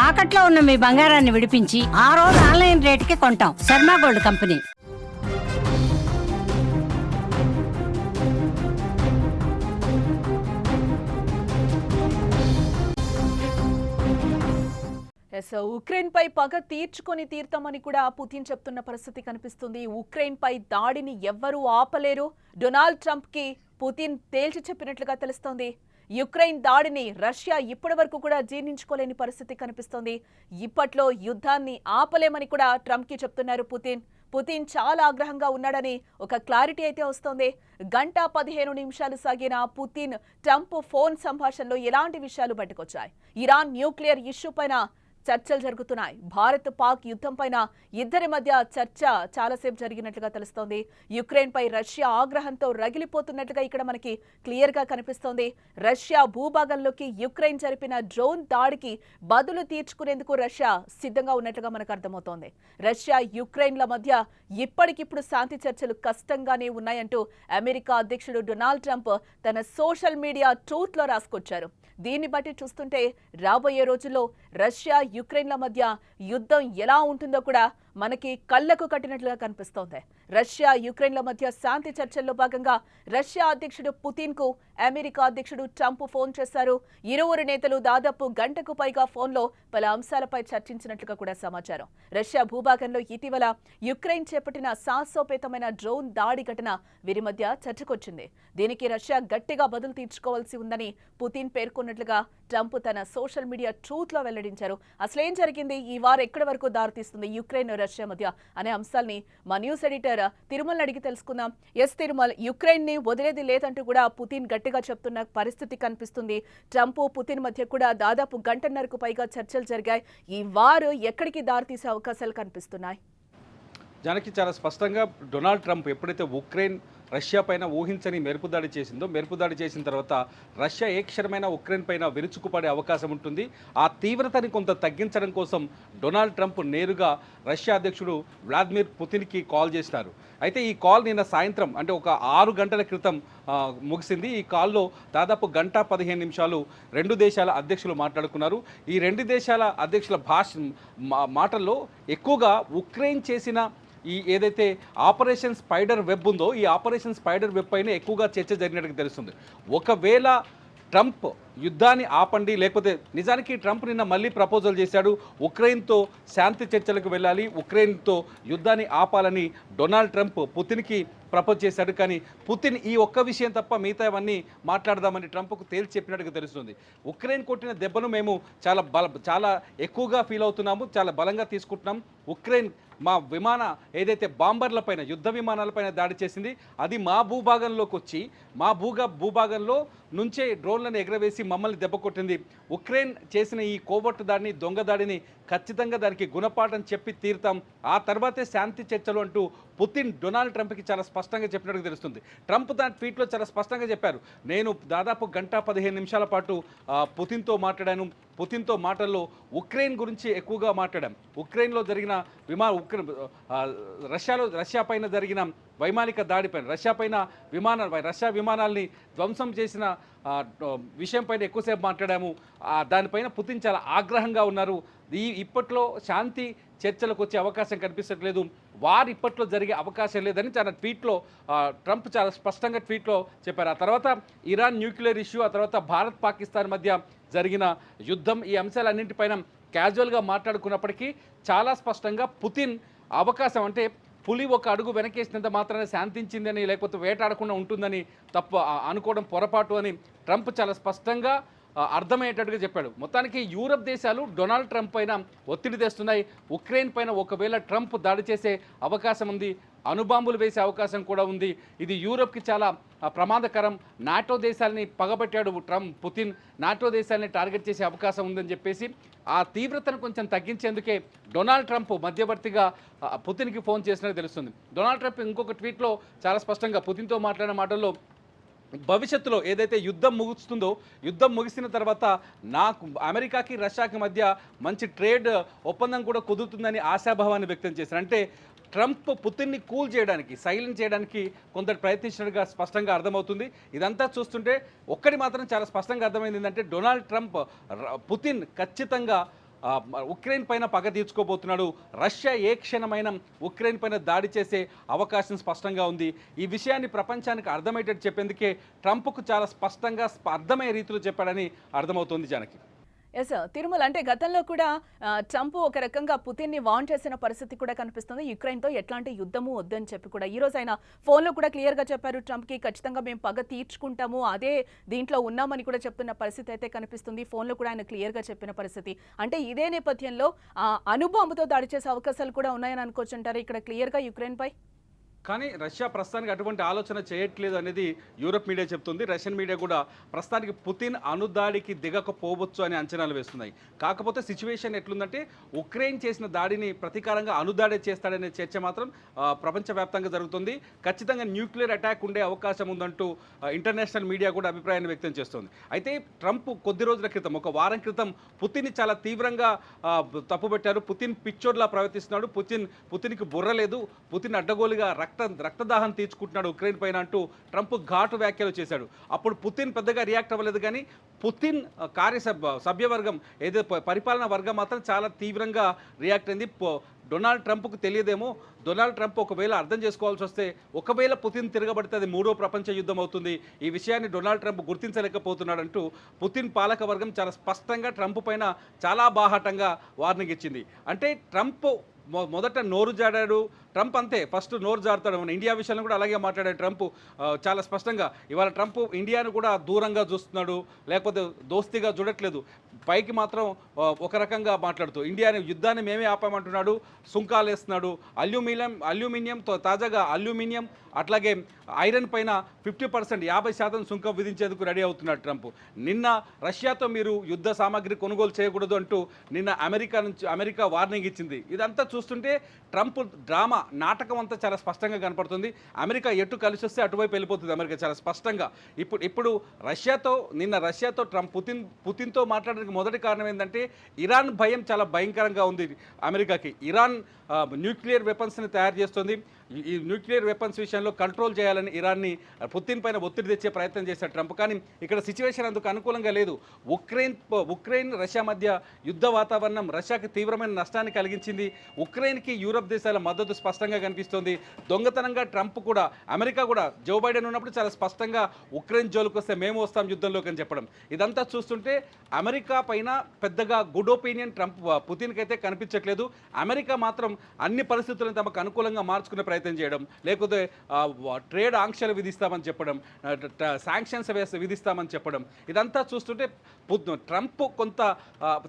తాకట్లో ఉన్న మీ బంగారాన్ని విడిపించి ఆ రోజు ఆన్లైన్ రేటుకి కొంటాం. Sharma gold company. ఉక్రెయిన్ పై పగ తీర్చుకొని తీర్తామని కూడా పుతిన్ చెప్తున్న పరిస్థితి కనిపిస్తుంది. ఉక్రెయిన్ పై దాడిని ఎవ్వరూ ఆపలేరు. డొనాల్డ్ ట్రంప్ కి పుతిన్ తేల్చి చెప్పినట్లుగా తెలుస్తోంది. యుక్రెయిన్ దాడిని రష్యా ఇప్పటి వరకు కూడా జీర్ణించుకోలేని పరిస్థితి కనిపిస్తోంది. ఇప్పట్లో యుద్ధాన్ని ఆపలేమని కూడా ట్రంప్ కి చెప్తున్నారు పుతిన్ చాలా ఆగ్రహంగా ఉన్నాడని ఒక క్లారిటీ అయితే వస్తోంది. 1:15 సాగిన పుతిన్ ట్రంప్ ఫోన్ సంభాషణలో ఎలాంటి విషయాలు బయటకొచ్చాయి? ఇరాన్ న్యూక్లియర్ ఇష్యూ పైన చర్చలు జరుగుతున్నాయి. భారత్ పాక్ యుద్ధం పైన ఇద్దరి మధ్య చర్చ చాలాసేపు జరిగినట్లుగా తెలుస్తోంది. యుక్రెయిన్ పై రష్యా ఆగ్రహంతో రగిలిపోతున్నట్లుగా ఇక్కడ మనకి క్లియర్ గా కనిపిస్తోంది. రష్యా భూభాగంలోకి యుక్రెయిన్ జరిపిన డ్రోన్ దాడికి బదులు తీర్చుకునేందుకు రష్యా సిద్ధంగా ఉన్నట్లుగా మనకు అర్థమవుతోంది. రష్యా యుక్రెయిన్ల మధ్య ఇప్పటికిప్పుడు శాంతి చర్చలు కష్టంగానే ఉన్నాయంటూ అమెరికా అధ్యక్షుడు డొనాల్డ్ ట్రంప్ తన సోషల్ మీడియా ట్రూత్ లో రాసుకొచ్చారు. దీన్ని బట్టి చూస్తుంటే రాబోయే రోజుల్లో రష్యా యుక్రెయిన్ల మధ్య యుద్ధం ఎలా ఉంటుందో కూడా మనకి కళ్లకు కట్టినట్లుగా కనిపిస్తోంది. రష్యా యుక్రెయిన్ల మధ్య శాంతి చర్చల్లో భాగంగా రష్యా అధ్యక్షుడు పుతిన్ కు అమెరికా అధ్యక్షుడు ట్రంప్ ఫోన్ చేశారు. ఇరువురు నేతలు దాదాపు గంటకు పైగా ఫోన్లో పలు అంశాలపై చర్చించినట్లుగా కూడా సమాచారం. రష్యా భూభాగంలో ఇటీవల యుక్రెయిన్ చేపట్టిన సాహసోపేతమైన డ్రోన్ దాడి ఘటన వీరి మధ్య చర్చకొచ్చింది. దీనికి రష్యా గట్టిగా బదులు తీర్చుకోవాల్సి ఉందని పుతిన్ పేర్కొన్నట్లుగా ట్రంప్ తన సోషల్ మీడియా ట్రూత్ లో వెల్లడించారు. అసలేం జరిగింది, ఈ వారం ఎక్కడి వరకు దారితీస్తుంది యుక్రెయిన్ రష్యా మధ్య అనే అంశాల్ని మా న్యూస్ ఎడిటర్ తిరుమల అడిగి తెలుసుకుందాం. తిరుమల్, యుక్రెయిన్ ని వదిలేది లేదంటూ కూడా పుతిన్ గట్టిగా చెప్తున్న పరిస్థితి కనిపిస్తుంది. ట్రంప్ పుతిన్ మధ్య కూడా దాదాపు గంటన్నరకు పైగా చర్చలు జరిగాయి. ఈ వారు ఎక్కడికి దారితీసే అవకాశాలు కనిపిస్తున్నాయి? జానకి, చాలా స్పష్టంగా డొనాల్డ్ ట్రంప్ ఎప్పుడైతే ఉక్రెయిన్ రష్యా పైన ఊహించని మెరుపుదాడి చేసిందో, మెరుపుదాడి చేసిన తర్వాత రష్యా ఏ క్షణమైన ఉక్రెయిన్ పైన విరుచుకుపడే అవకాశం ఉంటుంది. ఆ తీవ్రతని కొంత తగ్గించడం కోసం డొనాల్డ్ ట్రంప్ నేరుగా రష్యా అధ్యక్షుడు వ్లాదిమిర్ పుతిన్కి కాల్ చేసినారు. అయితే ఈ కాల్ నిన్న సాయంత్రం అంటే ఒక 6 గంటల క్రితం ముగిసింది. ఈ కాల్లో దాదాపు 1:15 రెండు దేశాల అధ్యక్షులు మాట్లాడుకున్నారు. ఈ రెండు దేశాల అధ్యక్షుల మాటల్లో ఎక్కువగా ఉక్రెయిన్ చేసిన ఈ ఏదైతే ఆపరేషన్ స్పైడర్ వెబ్ ఉందో, ఈ ఆపరేషన్ స్పైడర్ వెబ్ పైన ఎక్కువగా చర్చ జరిగినట్టుగా తెలుస్తుంది. ఒకవేళ ట్రంప్ యుద్ధాన్ని ఆపండి, లేకపోతే నిజానికి ట్రంప్ నిన్న మళ్ళీ ప్రపోజల్ చేశాడు, ఉక్రెయిన్తో శాంతి చర్చలకు వెళ్ళాలి, ఉక్రెయిన్తో యుద్ధాన్ని ఆపాలని డొనాల్డ్ ట్రంప్ పుతిన్కి ప్రపోజ్ చేశాడు. కానీ పుతిన్ ఈ ఒక్క విషయం తప్ప మిగతావన్నీ మాట్లాడదామని ట్రంప్కు తేల్చి చెప్పినట్టుగా తెలుస్తుంది. ఉక్రెయిన్ కొట్టిన దెబ్బను మేము చాలా ఎక్కువగా ఫీల్ అవుతున్నాము, చాలా బలంగా తీసుకుంటున్నాం. ఉక్రెయిన్ మా ఏదైతే బాంబర్లపైన, యుద్ధ విమానాలపైన దాడి చేసింది, అది మా భూభాగంలోకి వచ్చి మా భూభాగంలో నుంచే డ్రోన్లను ఎగరవేసి మమ్మల్ని దెబ్బ కొట్టింది. ఉక్రెయిన్ చేసిన ఈ కోవట్టు దాడిని, దొంగ దాడిని ఖచ్చితంగా దానికి గుణపాఠం చెప్పి తీరుతాం, ఆ తర్వాతే శాంతి చర్చలు అంటూ పుతిన్ డొనాల్డ్ ట్రంప్కి చాలా స్పష్టంగా చెప్పినట్టు తెలుస్తుంది. ట్రంప్ తన ట్వీట్లో చాలా స్పష్టంగా చెప్పారు, నేను దాదాపు 1:15 పాటు పుతిన్తో మాట్లాడాను. పుతిన్తో మాటల్లో ఉక్రెయిన్ గురించి ఎక్కువగా మాట్లాడాం. ఉక్రెయిన్లో జరిగిన రష్యా పైన జరిగిన వైమానిక దాడిపైన, రష్యా విమానాల్ని ధ్వంసం చేసిన విషయం పైన ఎక్కువసేపు మాట్లాడాము. దానిపైన పుతిన్ చాలా ఆగ్రహంగా ఉన్నారు. ఇప్పట్లో శాంతి చర్చలకు వచ్చే అవకాశం కనిపించట్లేదు, వారు ఇప్పట్లో జరిగే అవకాశం లేదని తన ట్వీట్లో ట్రంప్ చాలా స్పష్టంగా ట్వీట్లో చెప్పారు. ఆ తర్వాత ఇరాన్ న్యూక్లియర్ ఇష్యూ, ఆ తర్వాత భారత్ పాకిస్తాన్ మధ్య జరిగిన యుద్ధం, ఈ అంశాలన్నింటిపైన క్యాజువల్గా మాట్లాడుకున్నప్పటికీ చాలా స్పష్టంగా పుతిన్ అవకాశం అంటే పులి ఒక అడుగు వెనకేసినంత మాత్రాన శాంతించిందని, లేకపోతే వేటాడకుండా ఉంటుందని అనుకోవడం పొరపాటు అని ట్రంప్ చాలా స్పష్టంగా అర్థమయ్యేటట్టుగా చెప్పాడు. మొత్తానికి యూరప్ దేశాలు డొనాల్డ్ ట్రంప్ పైన ఒత్తిడి తెస్తున్నాయి. ఉక్రెయిన్ పైన ఒకవేళ ట్రంప్ దాడి చేసే అవకాశం ఉంది, అణుబాంబులు వేసే అవకాశం కూడా ఉంది. ఇది యూరప్కి చాలా ప్రమాదకరం. నాటో దేశాలని పగబట్టాడు పుతిన్, నాటో దేశాలని టార్గెట్ చేసే అవకాశం ఉందని చెప్పేసి ఆ తీవ్రతను కొంచెం తగ్గించేందుకే డొనాల్డ్ ట్రంప్ మధ్యవర్తిగా పుతిన్కి ఫోన్ చేసినట్టు తెలుస్తుంది. డొనాల్డ్ ట్రంప్ ఇంకొక ట్వీట్లో చాలా స్పష్టంగా పుతిన్తో మాట్లాడిన మాటల్లో భవిష్యత్తులో ఏదైతే యుద్ధం ముగుస్తుందో, యుద్ధం ముగిసిన తర్వాత నాకు అమెరికాకి రష్యాకి మధ్య మంచి ట్రేడ్ ఒప్పందం కూడా కుదురుతుందని ఆశాభావాన్ని వ్యక్తం చేశారు. అంటే ట్రంప్ పుతిన్ని కూల్ చేయడానికి, సైలెంట్ చేయడానికి కొందరు ప్రయత్నించినట్టుగా స్పష్టంగా అర్థమవుతుంది. ఇదంతా చూస్తుంటే ఒక్కటి మాత్రం చాలా స్పష్టంగా అర్థమైంది ఏంటంటే డొనాల్డ్ ట్రంప్ పుతిన్ ఖచ్చితంగా ఉక్రెయిన్ పైన పగ తీర్చుకోబోతున్నాడు. రష్యా ఏ క్షణమైన ఉక్రెయిన్ పైన దాడి చేసే అవకాశం స్పష్టంగా ఉంది. ఈ విషయాన్ని ప్రపంచానికి అర్థమయ్యేటట్టు చెప్పేందుకే ట్రంప్కు చాలా స్పష్టంగా అర్థమయ్యే రీతిలో చెప్పాడని అర్థమవుతోంది జానకి. ఎస్ తిరుమల, అంటే గతంలో కూడా ట్రంప్ ఒక రకంగా పుతిన్ని వార్న్ చేసిన పరిస్థితి కూడా కనిపిస్తుంది. యుక్రెయిన్తో ఎట్లాంటి యుద్ధము వద్దని చెప్పి కూడా ఈ రోజు ఆయన ఫోన్లో కూడా క్లియర్గా చెప్పారు. ట్రంప్కి ఖచ్చితంగా మేము పగ తీర్చుకుంటాము, అదే దీంట్లో ఉన్నామని కూడా చెప్తున్న పరిస్థితి అయితే కనిపిస్తుంది. ఫోన్లో కూడా ఆయన క్లియర్గా చెప్పిన పరిస్థితి. అంటే ఇదే నేపథ్యంలో అణుబాంబుతో దాడి చేసే అవకాశాలు కూడా ఉన్నాయని అనుకోవచ్చు అంటారు ఇక్కడ క్లియర్గా యుక్రెయిన్పై. కానీ రష్యా ప్రస్తుతానికి అటువంటి ఆలోచన చేయట్లేదు అనేది యూరప్ మీడియా చెప్తుంది. రష్యన్ మీడియా కూడా ప్రస్తుతానికి పుతిన్ అణుదాడికి దిగకపోవచ్చు అని అంచనాలు వేస్తున్నాయి. కాకపోతే సిచ్యువేషన్ ఎట్లుందంటే ఉక్రెయిన్ చేసిన దాడిని ప్రతీకారంగా అణుదాడి చేస్తాడనే చర్చ మాత్రం ప్రపంచవ్యాప్తంగా జరుగుతుంది. ఖచ్చితంగా న్యూక్లియర్ అటాక్ ఉండే అవకాశం ఉందంటూ ఇంటర్నేషనల్ మీడియా కూడా అభిప్రాయాన్ని వ్యక్తం చేస్తుంది. అయితే ట్రంప్ కొద్ది రోజుల క్రితం, ఒక వారం క్రితం పుతిన్ని చాలా తీవ్రంగా తప్పుబట్టారు. పుతిన్ పిచ్చోడ్లా ప్రవర్తిస్తున్నాడు, పుతిన్కి బుర్ర లేదు, పుతిన్ అడ్డగోలుగా రక్తదాహం తీర్చుకుంటున్నాడు ఉక్రెయిన్ పైన అంటూ ట్రంప్ ఘాటు వ్యాఖ్యలు చేశాడు. అప్పుడు పుతిన్ పెద్దగా రియాక్ట్ అవ్వలేదు. కానీ పుతిన్ సభ్యవర్గం ఏదో పరిపాలనా వర్గం మాత్రం చాలా తీవ్రంగా రియాక్ట్ అయింది. డొనాల్డ్ ట్రంప్కు తెలియదేమో, డొనాల్డ్ ట్రంప్ ఒకవేళ అర్థం చేసుకోవాల్సి వస్తే ఒకవేళ పుతిన్ తిరగబడితే అది 3వ ప్రపంచ యుద్ధం అవుతుంది. ఈ విషయాన్ని డొనాల్డ్ ట్రంప్ గుర్తించలేకపోతున్నాడంటూ పుతిన్ పాలక వర్గం చాలా స్పష్టంగా ట్రంప్ పైన చాలా బాహాటంగా వార్నింగ్ ఇచ్చింది. అంటే ట్రంప్ మొదట నోరు జాడాడు. ట్రంప్ అంతే, ఫస్ట్ నోరు జారుతాడు. మన ఇండియా విషయంలో కూడా అలాగే మాట్లాడాడు ట్రంప్ చాలా స్పష్టంగా. ఇవాళ ట్రంప్ ఇండియాను కూడా దూరంగా చూస్తున్నాడు, లేకపోతే దోస్తీగా చూడట్లేదు. పైకి మాత్రం ఒక రకంగా మాట్లాడుతూ ఇండియాని యుద్ధాన్ని మేమే ఆపామంటున్నాడు, సుంకాలు వేస్తున్నాడు. అల్యూమినియం తాజాగా అల్యూమినియం అట్లాగే ఐరన్ పైన 50% 50% సుంకం విధించేందుకు రెడీ అవుతున్నాడు ట్రంప్. నిన్న రష్యాతో మీరు యుద్ధ సామాగ్రి కొనుగోలు చేయకూడదు అంటూ నిన్న అమెరికా వార్నింగ్ ఇచ్చింది. ఇదంతా చూస్తుంటే ట్రంప్ డ్రామా నాటకం అంతా చాలా స్పష్టంగా కనపడుతుంది. అమెరికా ఎటు కలిసి వస్తే అటువైపు వెళ్ళిపోతుంది అమెరికా చాలా స్పష్టంగా. ఇప్పుడు నిన్న రష్యాతో ట్రంప్ పుతిన్తో మాట్లాడడానికి మొదటి కారణం ఏంటంటే ఇరాన్ భయం చాలా భయంకరంగా ఉంది అమెరికాకి. ఇరాన్ న్యూక్లియర్ వెపన్స్ని తయారు చేస్తుంది. ఈ న్యూక్లియర్ వెపన్స్ విషయంలో కంట్రోల్ చేయాలని ఇరాన్ని పుతిన్ పైన ఒత్తిడి తెచ్చే ప్రయత్నం చేశారు ట్రంప్. కానీ ఇక్కడ సిచ్యువేషన్ అందుకు అనుకూలంగా లేదు. ఉక్రెయిన్ రష్యా మధ్య యుద్ధ వాతావరణం రష్యాకి తీవ్రమైన నష్టాన్ని కలిగించింది. ఉక్రెయిన్కి యూరప్ దేశాల మద్దతు స్పష్టంగా కనిపిస్తోంది. దొంగతనంగా ట్రంప్ కూడా, అమెరికా కూడా జో బైడెన్ ఉన్నప్పుడు చాలా స్పష్టంగా ఉక్రెయిన్ జోలికి వస్తే మేము వస్తాం యుద్ధంలోకి అని చెప్పడం. ఇదంతా చూస్తుంటే అమెరికా పైన పెద్దగా గుడ్ ఒపీనియన్ పుతిన్కి అయితే కనిపించట్లేదు. అమెరికా మాత్రం అన్ని పరిస్థితులను తమకు అనుకూలంగా మార్చుకునే ప్రయత్నం చేయడం, లేకపోతే ట్రేడ్ ఆంక్షలు విధిస్తామని చెప్పడం, శాంక్షన్స్ విధిస్తామని చెప్పడం, ఇదంతా చూస్తుంటే ట్రంప్ కొంత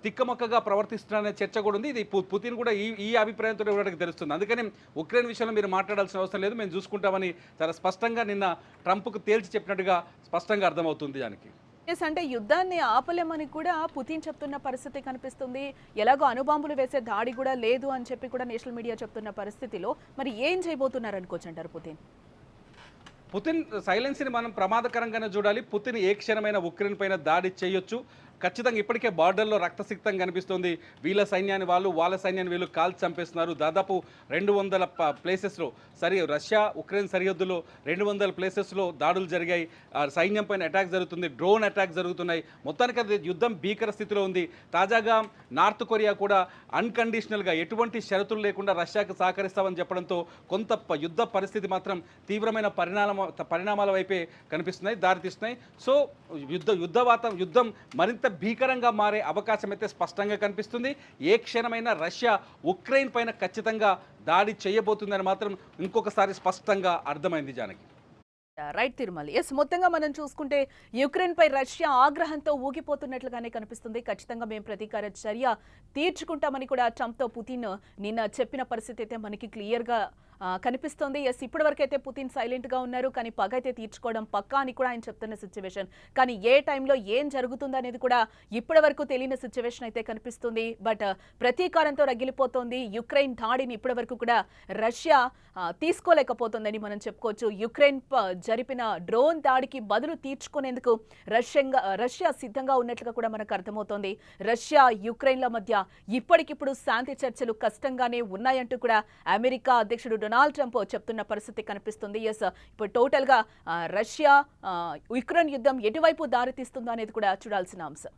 తిక్కమక్కగా ప్రవర్తిస్తున్నారనే చర్చ కూడా ఉంది. ఇది పుతిన్ కూడా ఈ అభిప్రాయంతో ఇవ్వడానికి తెలుస్తుంది. అందుకని ఉక్రెయిన్ విషయంలో మీరు మాట్లాడాల్సిన అవసరం లేదు, మేము చూసుకుంటామని చాలా స్పష్టంగా నిన్న ట్రంప్కు తేల్చి చెప్పినట్టుగా స్పష్టంగా అర్థమవుతుంది దానికి. ఎస్, అంటే యుద్ధాన్ని ఆపలేమని కూడా పుతిన్ చెప్తున్న పరిస్థితి కనిపిస్తుంది. ఎలాగో అణుబాంబులు వేసే దాడి కూడా లేదు అని చెప్పి కూడా నేషనల్ మీడియా చెప్తున్న పరిస్థితిలో మరి ఏం చేయబోతున్నారు అనుకోవచ్చు అంటారు పుతిన్ సైలెన్స్ని మనం ప్రమాదకరంగానే చూడాలి. పుతిన్ ఏ క్షణమైన ఉక్రెయిన్ పైన దాడి చేయొచ్చు. ఖచ్చితంగా ఇప్పటికే బార్డర్లో రక్తసిక్తం కనిపిస్తుంది. వీళ్ళ సైన్యాన్ని వాళ్ళ సైన్యాన్ని వీళ్ళు కాల్చి చంపేస్తున్నారు. దాదాపు 200 ప్లేసెస్లో రష్యా ఉక్రెయిన్ సరిహద్దులో 200 ప్లేసెస్లో దాడులు జరిగాయి. సైన్యం పైన అటాక్ జరుగుతుంది, డ్రోన్ అటాక్ జరుగుతున్నాయి. మొత్తానికి అది యుద్ధం భీకర స్థితిలో ఉంది. తాజాగా నార్త్ కొరియా కూడా అన్కండిషనల్గా ఎటువంటి షరతులు లేకుండా రష్యాకు సహకరిస్తామని చెప్పడంతో కొంత యుద్ధ పరిస్థితి మాత్రం తీవ్రమైన పరిణామాల వైపే కనిపిస్తున్నాయి, దారితీస్తున్నాయి. సో యుద్ధం మరింత భీకరంగా మారే అవకాశం అయితే స్పష్టంగా కనిపిస్తుంది. ఏ క్షణమైనా రష్యా ఉక్రెయిన్ పైన ఖచ్చితంగా దాడి చేయబోతుందని మాత్రం ఇంకొకసారి స్పష్టంగా అర్థమైంది జానకి. రైట్ తిరుమల. ఎస్, మొత్తంగా మనం చూసుకుంటే యుక్రెయిన్ పై రష్యా ఆగ్రహంతో ఊగిపోతున్నట్లుగానే కనిపిస్తుంది. ఖచ్చితంగా మేము ప్రతీకార చర్య తీర్చుకుంటామని కూడా ట్రంప్తో పుతిన్ నిన్న చెప్పిన పరిస్థితి అయితే మనకి క్లియర్గా కనిపిస్తోంది. ఎస్, ఇప్పటివరకు అయితే పుతిన్ సైలెంట్గా ఉన్నారు, కానీ పగ అయితే తీర్చుకోవడం పక్కా అని కూడా ఆయన చెప్తున్న సిచ్యువేషన్. కానీ ఏ టైంలో ఏం జరుగుతుంది అనేది కూడా ఇప్పటి వరకు తెలియని సిచ్యువేషన్ అయితే కనిపిస్తుంది. బట్ ప్రతీకారంతో రగిలిపోతోంది యుక్రెయిన్ దాడిని ఇప్పటి వరకు కూడా రష్యా తీసుకోలేకపోతుందని మనం చెప్పుకోవచ్చు. యుక్రెయిన్ జరిపిన డ్రోన్ దాడికి బదులు తీర్చుకునేందుకు రష్యా సిద్ధంగా ఉన్నట్లుగా కూడా మనకు అర్థమవుతోంది. రష్యా యుక్రెయిన్ల మధ్య ఇప్పటికిప్పుడు శాంతి చర్చలు కష్టంగానే ఉన్నాయంటూ కూడా అమెరికా అధ్యక్షుడు డొనాల్డ్ ట్రంప్ చెప్తున్న పరిస్థితి కనిపిస్తుంది. ఎస్, ఇప్పుడు టోటల్గా రష్యా యుక్రెయిన్ యుద్ధం ఎటువైపు దారితీస్తుందో అనేది కూడా చూడాల్సిన అంశం.